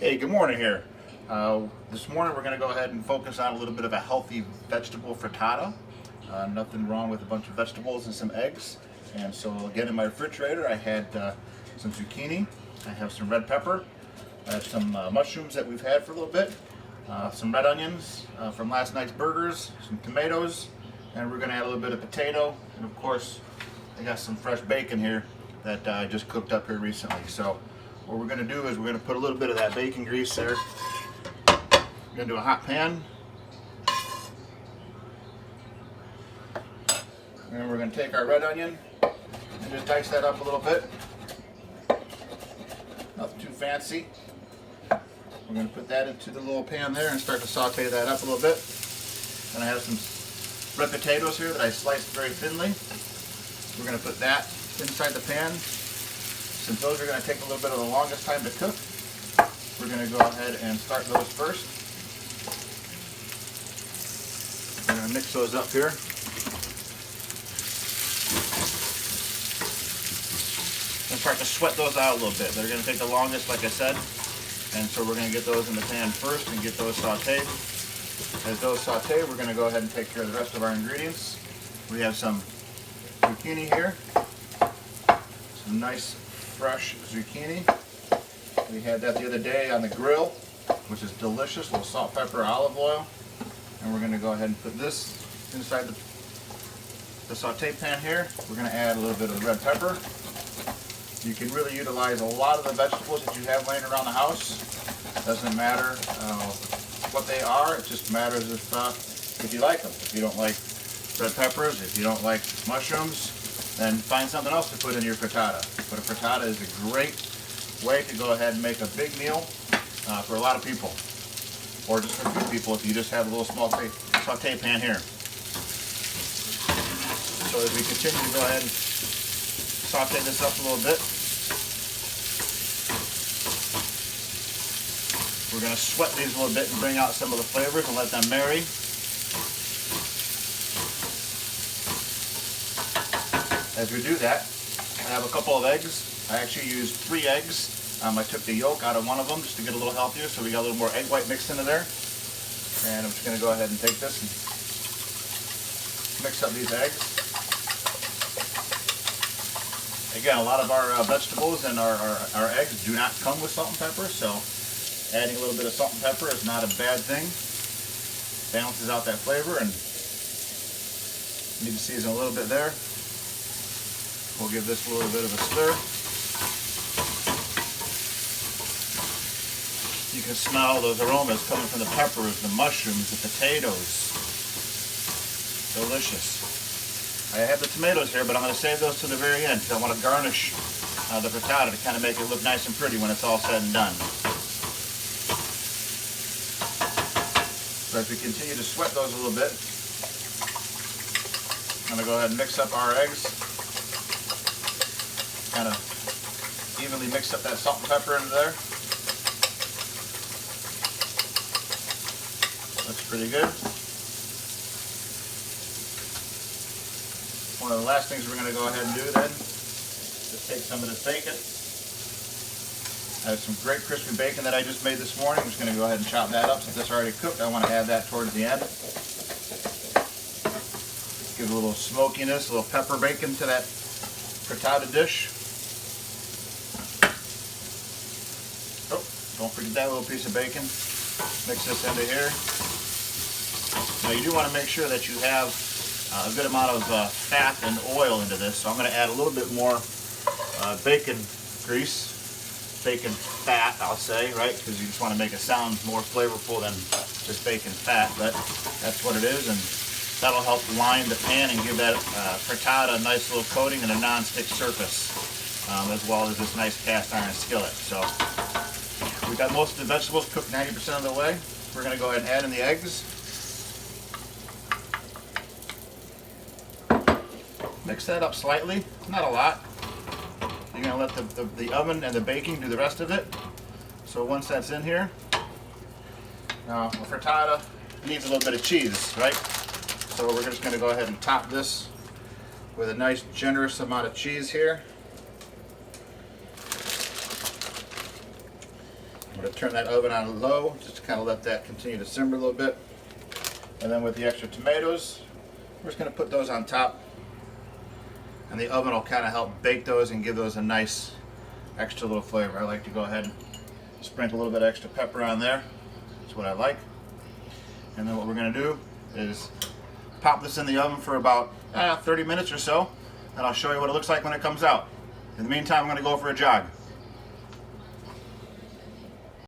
Hey, good morning here. This morning we're going to go ahead and focus on a little bit of a healthy vegetable frittata. Nothing wrong with a bunch of vegetables and some eggs. And so again, in my refrigerator I had some zucchini, I have some red pepper, I have some mushrooms that we've had for a little bit, some red onions from last night's burgers, some tomatoes, and we're going to add a little bit of potato, and of course I got some fresh bacon here that I just cooked up here recently. So what we're going to do is we're going to put a little bit of that bacon grease there. We're going to do a hot pan. And we're going to take our red onion and just dice that up a little bit. Nothing too fancy. We're going to put that into the little pan there and start to saute that up a little bit. And I have some red potatoes here that I sliced very thinly. We're going to put that inside the pan. Since those are going to take a little bit of the longest time to cook, we're going to go ahead and start those first. We're going to mix those up here. And start to sweat those out a little bit. They're going to take the longest, like I said. And so we're going to get those in the pan first and get those sauteed. As those saute, we're going to go ahead and take care of the rest of our ingredients. We have some zucchini here. Some nice fresh zucchini. We had that the other day on the grill, which is delicious. A little salt, pepper, olive oil. And we're going to go ahead and put this inside the saute pan here. We're going to add a little bit of red pepper. You can really utilize a lot of the vegetables that you have laying around the house. Doesn't matter what they are. It just matters if you like them. If you don't like red peppers, if you don't like mushrooms, then find something else to put in your frittata. But a frittata is a great way to go ahead and make a big meal for a lot of people. Or just for a few people if you just have a little small saute pan here. So as we continue to go ahead and saute this up a little bit, we're going to sweat these a little bit and bring out some of the flavors and let them marry. As we do that, I have a couple of eggs. I actually used 3 eggs. I took the yolk out of one of them just to get a little healthier, so we got a little more egg white mixed into there. And I'm just going to go ahead and take this and mix up these eggs. Again, a lot of our vegetables and our eggs do not come with salt and pepper, so adding a little bit of salt and pepper is not a bad thing. Balances out that flavor, and need to season a little bit there. We'll give this a little bit of a stir. You can smell those aromas coming from the peppers, the mushrooms, the potatoes. Delicious. I have the tomatoes here, but I'm going to save those to the very end because I want to garnish the frittata to kind of make it look nice and pretty when it's all said and done. So as we continue to sweat those a little bit, I'm going to go ahead and mix up our eggs. Kind of evenly mix up that salt and pepper into there. Looks pretty good. One of the last things we're going to go ahead and do then is take some of this bacon. I have some great crispy bacon that I just made this morning. I'm just going to go ahead and chop that up. Since it's already cooked, I want to add that towards the end. Give a little smokiness, a little pepper bacon to that frittata dish. Oh, don't forget that little piece of bacon. Mix this into here. Now you do want to make sure that you have a good amount of fat and oil into this. So I'm going to add a little bit more bacon grease, bacon fat, I'll say, right? Because you just want to make it sound more flavorful than just bacon fat, but that's what it is. And that'll help line the pan and give that frittata a nice little coating and a non-stick surface, as well as this nice cast iron skillet. So we've got most of the vegetables cooked 90% of the way. We're going to go ahead and add in the eggs. Mix that up slightly, not a lot. You're going to let the oven and the baking do the rest of it. So once that's in here, now a frittata needs a little bit of cheese, right? So we're just going to go ahead and top this with a nice generous amount of cheese here. I'm going to turn that oven on low, just to kind of let that continue to simmer a little bit. And then with the extra tomatoes, we're just going to put those on top. And the oven will kind of help bake those and give those a nice extra little flavor. I like to go ahead and sprinkle a little bit of extra pepper on there. That's what I like. And then what we're going to do is pop this in the oven for about 30 minutes or so, and I'll show you what it looks like when it comes out. In the meantime, I'm going to go for a jog.